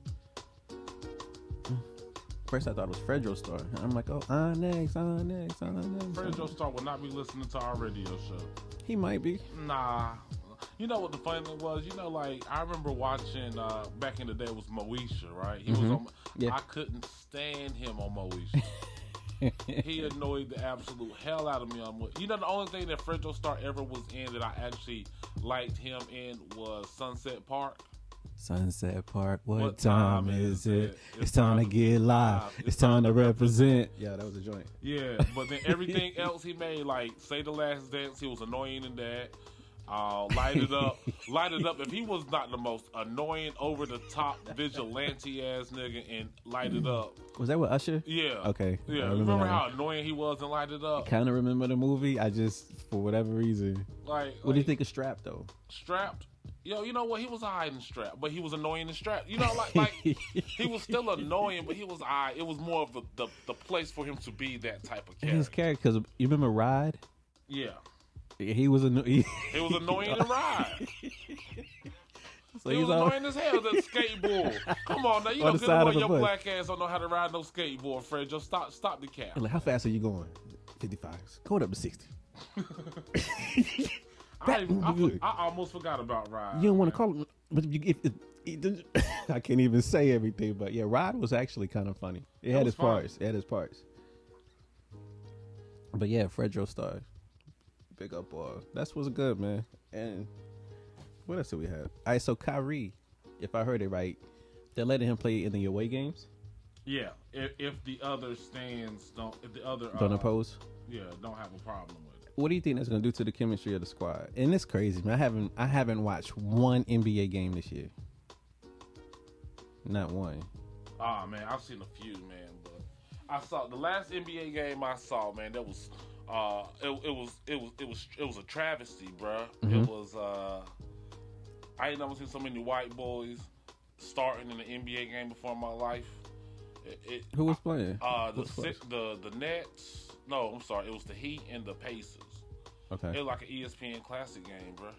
First I thought it was Fredro Star. I'm like, oh, next. Fredro Star will not be listening to our radio show. He might be. Nah. You know what the funny thing was? You know, like, I remember watching, back in the day, it was Moesha, right? He was on, I couldn't stand him on Moesha. He annoyed the absolute hell out of me on Moesha. You know, the only thing that Fredro Star ever was in that I actually liked him in was Sunset Park. Sunset Park, what time is it? It's time to get live. It's time to represent. Yeah, that was a joint. Yeah, but then everything else he made, like Say the Last Dance, he was annoying in that. Light It Up. If he was not the most annoying, over the top vigilante ass nigga in Light It Up. Was that with Usher? Yeah. Okay. Yeah. Remember how annoying he was in Light It Up? I kind of remember the movie. I just, for whatever reason. What do you think of Strapped though? Strapped? Yo, you know what? He was alright in Strapped, but he was annoying in Strapped. You know, like he was still annoying, but he was alright. It was more of the place for him to be that type of character. His character, because you remember Ride? Yeah. He was annoying. He was annoying to Ride. So he was annoying as hell, that skateboard. Come on now, you know good well your black ass don't know how to ride no skateboard, Fred. Just stop the cap. Like, how fast are you going? 55. Going up to 60. I almost forgot about Ride. You don't want to call him, but I can't even say everything. But yeah, Ride was actually kind of funny. It had his parts. But yeah, Fredro Star, big up ball. That's what's good, man. And what else do we have? All right, so Kyrie, if I heard it right, they're letting him play in the away games. Yeah, if the other stands don't oppose. Yeah, don't have a problem with it. What do you think that's going to do to the chemistry of the squad? And it's crazy, man. I haven't watched one NBA game this year. Not one. Ah, man, I've seen a few, man. But I saw the last NBA game I saw, man. That was it was a travesty, bruh. Mm-hmm. It was I ain't never seen so many white boys starting in an NBA game before in my life. Who was playing? The Nets. No, I'm sorry. It was the Heat and the Pacers. Okay. It was like an ESPN Classic game, bro.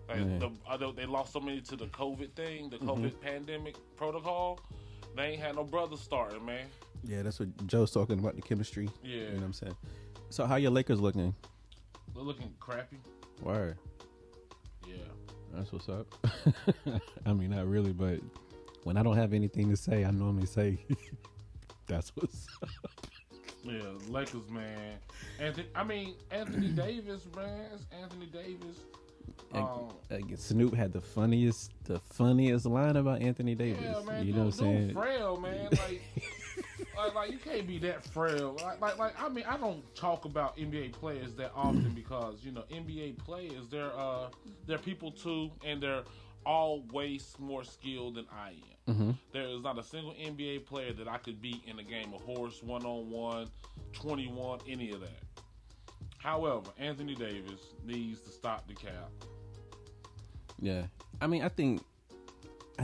Like they lost so many to the COVID thing, the COVID pandemic protocol. They ain't had no brothers starting, man. Yeah, that's what Joe's talking about, the chemistry. Yeah. You know what I'm saying? So how your Lakers looking? They're looking crappy. Word. Yeah. That's what's up. I mean, not really, but when I don't have anything to say, I normally say, that's what's up. Yeah, Lakers, man. Anthony Davis, man. It's Anthony Davis. Snoop had the funniest line about Anthony Davis. Yeah, man. You know what I'm saying? Frail, man. Like you can't be that frail. I don't talk about NBA players that often because NBA players they're people too, and they're always more skilled than I am. Mm-hmm. There is not a single NBA player that I could beat in a game of horse, 1-on-1, 21, any of that. However, Anthony Davis needs to stop the cap. Yeah. I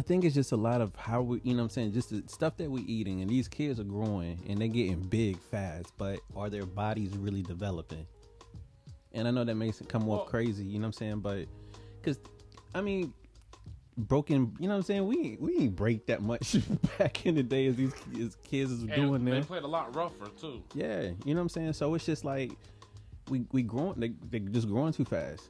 think it's just a lot of how we, you know what I'm saying, just the stuff that we eating, and these kids are growing and they're getting big fast, but are their bodies really developing? And I know that makes it come off crazy, you know what I'm saying, but because broken, you know what I'm saying, we ain't break that much back in the day as these kids was doing there. They played a lot rougher too. Yeah, you know what I'm saying. So it's just like we growing, they just growing too fast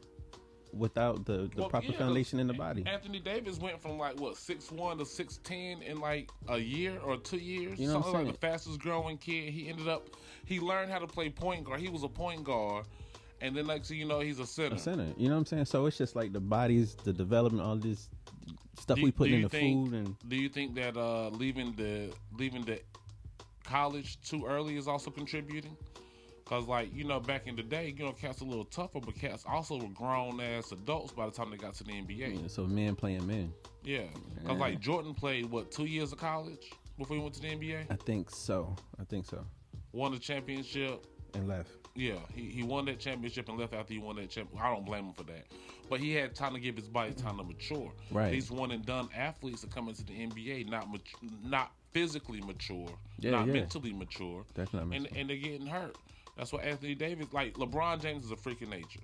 without the proper foundation in the body. Anthony Davis went from 6'1" to 6'10" in a year or 2 years. You know what I'm saying? The fastest growing kid. He learned how to play point guard. He was a point guard. And then next thing you know, he's a center. You know what I'm saying? So it's just like the bodies, the development, all this stuff we put in the food. And do you think that leaving the college too early is also contributing? Because back in the day, cats a little tougher, but cats also were grown ass adults by the time they got to the NBA. Yeah, so men playing men. Yeah, because Jordan played 2 years of college before he went to the NBA. I think so. Won the championship and left. Yeah, he won that championship and left after he won that championship. I don't blame him for that. But he had time to give his body time to mature. Right. These one and done athletes that come into the NBA not physically mature, not mentally mature. Definitely. And they're getting hurt. That's why Anthony Davis, LeBron James is a freak of nature.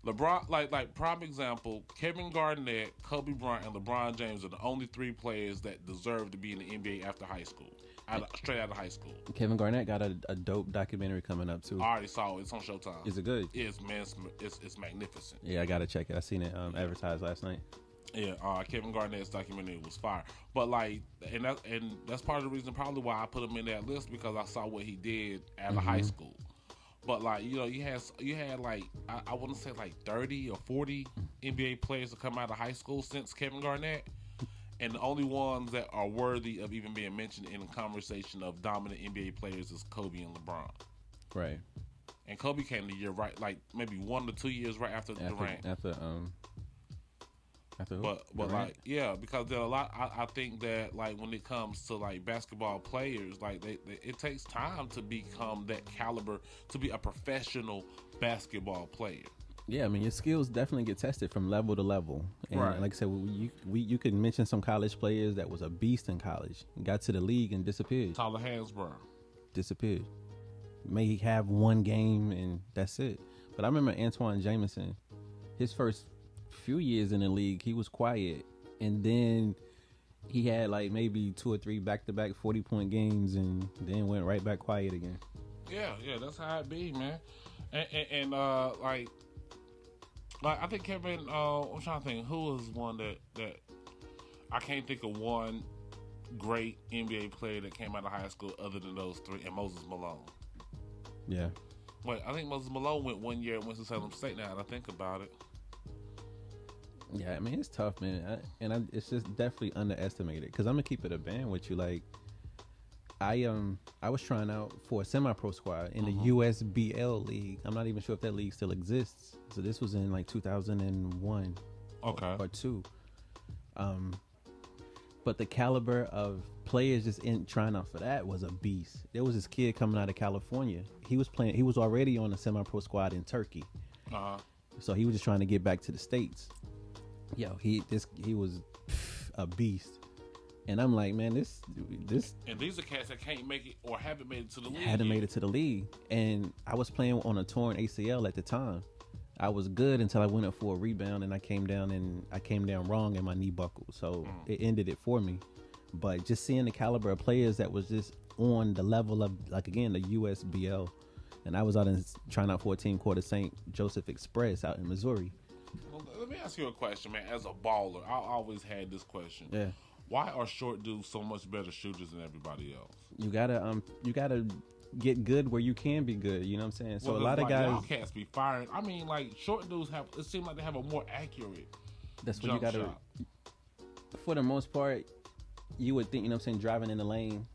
LeBron, prime example, Kevin Garnett, Kobe Bryant, and LeBron James are the only 3 players that deserve to be in the NBA after high school. Straight out of high school. Kevin Garnett got a dope documentary coming up too. I already saw it. It's on Showtime. Is it good? It's magnificent. Yeah, I gotta check it. I seen it advertised last night. Yeah, Kevin Garnett's documentary was fire. But that's part of the reason probably why I put him in that list, because I saw what he did out of high school. But you had I want to say 30 or 40 NBA players to come out of high school since Kevin Garnett. And the only ones that are worthy of even being mentioned in the conversation of dominant NBA players is Kobe and LeBron. Right. And Kobe came the year maybe 1 to 2 years right after Durant. After but because there are a lot. I think that when it comes to basketball players, it takes time to become that caliber to be a professional basketball player. Yeah, your skills definitely get tested from level to level. And right. Like I said, you could mention some college players that was a beast in college, got to the league and disappeared. Tyler Hansbrough. Disappeared. May have one game and that's it. But I remember Antoine Jameson, his first few years in the league, he was quiet. And then he had maybe 2 or 3 back-to-back 40-point games and then went right back quiet again. Yeah, that's how it be, man. And I think Kevin, I'm trying to think, who was one that I can't think of one great NBA player that came out of high school other than those 3, and Moses Malone. Yeah. Wait, I think Moses Malone went 1 year at Winston-Salem State now that I think about it. Yeah, it's tough, man. It's just definitely underestimated, because I'm going to keep it a band with you. I was trying out for a semi-pro squad in the USBL league. I'm not even sure if that league still exists. So this was in 2001 or 2. But the caliber of players just in trying out for that was a beast. There was this kid coming out of California. He was already on a semi-pro squad in Turkey. So he was just trying to get back to the States. Yo, he was a beast. And I'm like, man, this. And these are cats that can't make it or haven't made it to the league. Hadn't made it to the league, and I was playing on a torn ACL at the time. I was good until I went up for a rebound, and I came down wrong, and my knee buckled, so it ended it for me. But just seeing the caliber of players that was just on the level of the USBL, and I was out trying out for a team called the St. Joseph Express out in Missouri. Well, let me ask you a question, man. As a baller, I always had this question. Yeah. Why are short dudes so much better shooters than everybody else? You gotta get good where you can be good. You know what I'm saying? So well, a lot of guys, y'all cats be firing. I mean, like short dudes have. It seems like they have a more accurate. That's what you got to. For the most part, you would think, you know what I'm saying, driving in the lane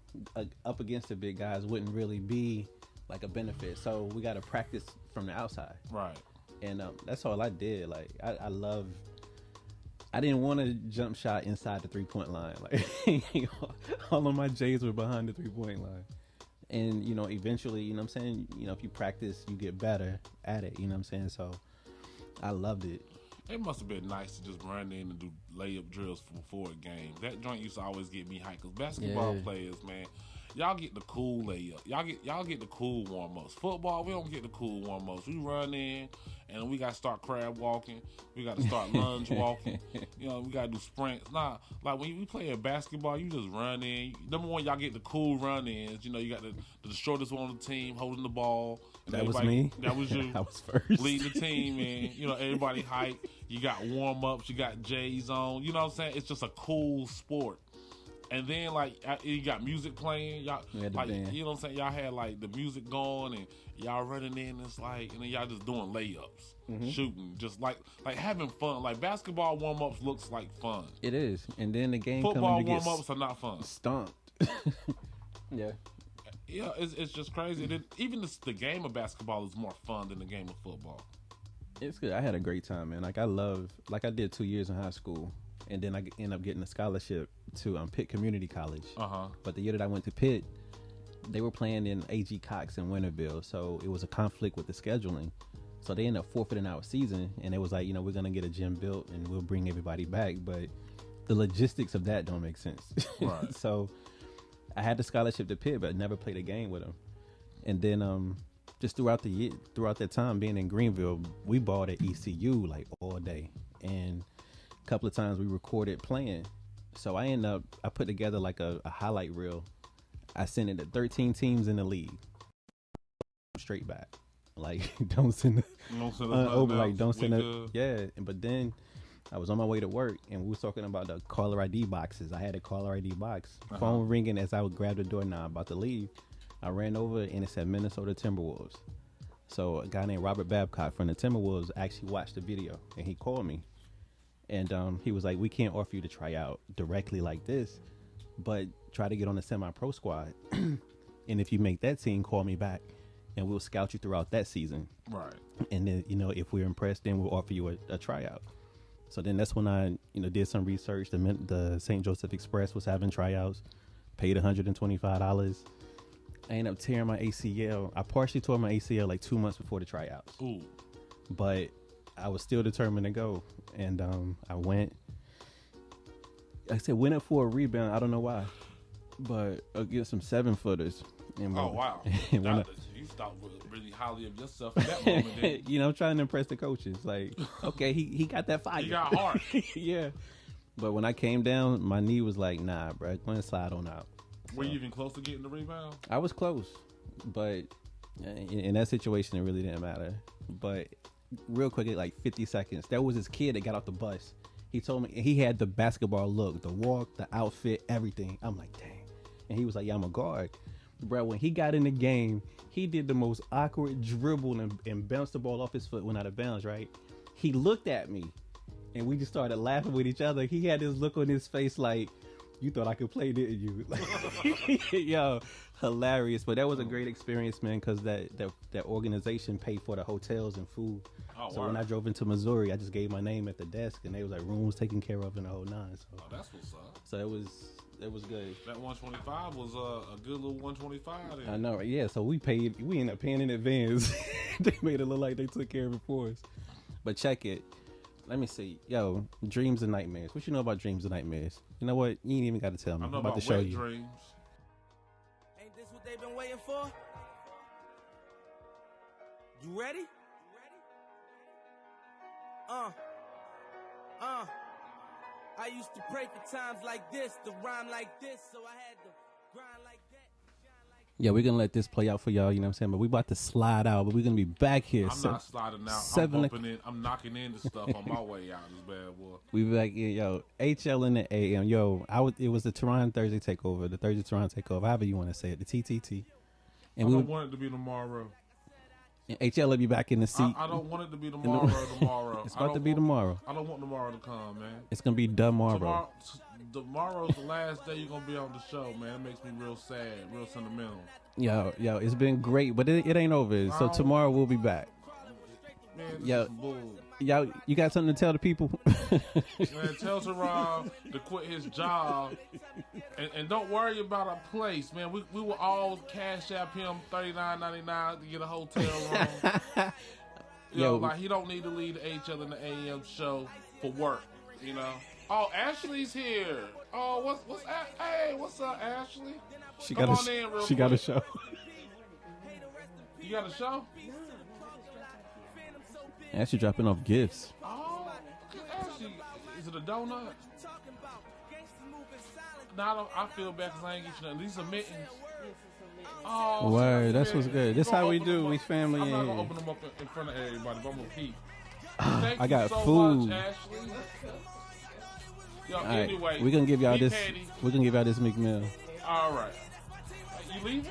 up against the big guys wouldn't really be like a benefit. So we got to practice from the outside. Right. And that's all I did. Like, I didn't want to jump shot inside the 3-point line. Like, all of my J's were behind the 3-point line. And, you know, eventually, you know what I'm saying, you know, if you practice, you get better at it. You know what I'm saying? So I loved it. It must have been nice to just run in and do layup drills before a game. That joint used to always get me hyped because basketball players, man, y'all get the cool layup. Y'all get the cool warm ups. Football, we don't get the cool warm ups. We run in and we got to start crab walking. We got to start lunge walking. You know, we got to do sprints. Nah, like when we play basketball, you just run in. Number one, y'all get the cool run ins. You know, you got the shortest one on the team holding the ball. And that was me. That was you. I was first. Leading the team, and you know, everybody hype. You got warm ups. You got J's on. You know what I'm saying? It's just a cool sport. And then like you got music playing, y'all like band. You know what I'm saying? Y'all had like the music going and y'all running in. It's like, and then y'all just doing layups, shooting, just like having fun. Like basketball warm ups looks like fun. It is, and then the game football warm ups are not fun. Stomped. Yeah. Yeah, it's just crazy. Even the game of basketball is more fun than the game of football. It's good. I had a great time, man. Like I did 2 years in high school. And then I ended up getting a scholarship to Pitt Community College. But the year that I went to Pitt, they were playing in A.G. Cox in Winterville. So it was a conflict with the scheduling. So they ended up forfeiting our season. And it was like, you know, we're going to get a gym built and we'll bring everybody back. But the logistics of that don't make sense. Right. So I had the scholarship to Pitt, but never played a game with them. And then just throughout that time being in Greenville, we balled at ECU like all day. And a couple of times we recorded playing. So I put together like a highlight reel. I sent it to 13 teams in the league. Straight back. Like, don't send it over. Like, don't send it. Yeah. But then I was on my way to work and we were talking about the caller ID boxes. I had a caller ID box. Phone ringing as I would grab the doorknob about to leave. I ran over and it said Minnesota Timberwolves. So a guy named Robert Babcock from the Timberwolves actually watched the video and he called me. And he was like, we can't offer you to try out directly like this, but try to get on the semi-pro squad. And if you make that team, call me back and we'll scout you throughout that season. Right. And then, you know, if we're impressed, then we'll offer you a tryout. So then that's when I, you know, did some research. The St. Joseph Express was having tryouts, paid $125. I ended up tearing my ACL. I partially tore my ACL like 2 months before the tryouts. Ooh. But I was still determined to go. And I went. Like I said, went up for a rebound. I don't know why. But against some 7-footers. And oh, wow. You thought really highly of yourself in that moment, didn't you? You know, I'm trying to impress the coaches. Like, okay, he got that fire. He got heart. Yeah. But when I came down, my knee was like, nah, bro, go and slide on out. Were you even close to getting the rebound? I was close. But in that situation, it really didn't matter. But real quick, at like 50 seconds, there was this kid that got off the bus. He told me he had the basketball look, the walk, the outfit, everything. I'm like, dang. And he was like, yeah, I'm a guard. Bro, when he got in the game, he did the most awkward dribble and bounced the ball off his foot, went out of bounds, right? He looked at me, and we just started laughing with each other. He had this look on his face like, you thought I could play, didn't you? Yo, hilarious. But that was a great experience, man, because that organization paid for the hotels and food. Oh, so wow. when I drove into Missouri, I just gave my name at the desk, and they was like rooms taken care of in the whole nine. So, that's what's up. So it was good. That 125 was a good little 125. Then. I know, right? Yeah. So we ended up paying in advance. They made it look like they took care of it for us. But check it. Let me see. Yo, dreams and nightmares. What you know about dreams and nightmares? You know what? You ain't even got to tell me. I know I'm about to show you. Dreams. Ain't this what they've been waiting for? You ready? I used to pray for times like this, to rhyme like this, so I had to grind like that. Yeah, we're going to let this play out for y'all, you know what I'm saying? But we about to slide out, but we're going to be back here. I'm not sliding out. I'm knocking into stuff on my way out, this bad boy. We back here, yo. HL in the AM. Yo, it was the Toron Thursday takeover, the Thursday Toron takeover, however you want to say it, the TTT. And I don't want it to be tomorrow. And HL will be back in the seat. I don't want it to be tomorrow. It's about to be tomorrow. I don't want tomorrow to come, man. It's gonna be tomorrow. Tomorrow's the last day you're gonna be on the show, man. It makes me real sad, real sentimental. Yo, it's been great, but it ain't over. So tomorrow we'll be back. Man, this is bull. Yo, you got something to tell the people? Man, tell Toron to quit his job and don't worry about a place, man. We will all cash app him $39.99 to get a hotel room. Yo, like he don't need to leave the HL and the AM show for work, you know. Oh, Ashley's here. Oh, what's up, Ashley? She got a show. You got a show? Ashley dropping off gifts. Oh, Ashley, is it a donut? No, I feel bad because I ain't get you nothing. These are mittens. Oh, word, that's what's good. This how we do. We family. I'm not gonna open them up in front of everybody, but I'm gonna peek. I got so food. Much, Ashley. Yo, all right, anyway, we're gonna give y'all this. petty. We're gonna give y'all this McMill. All right, you leaving?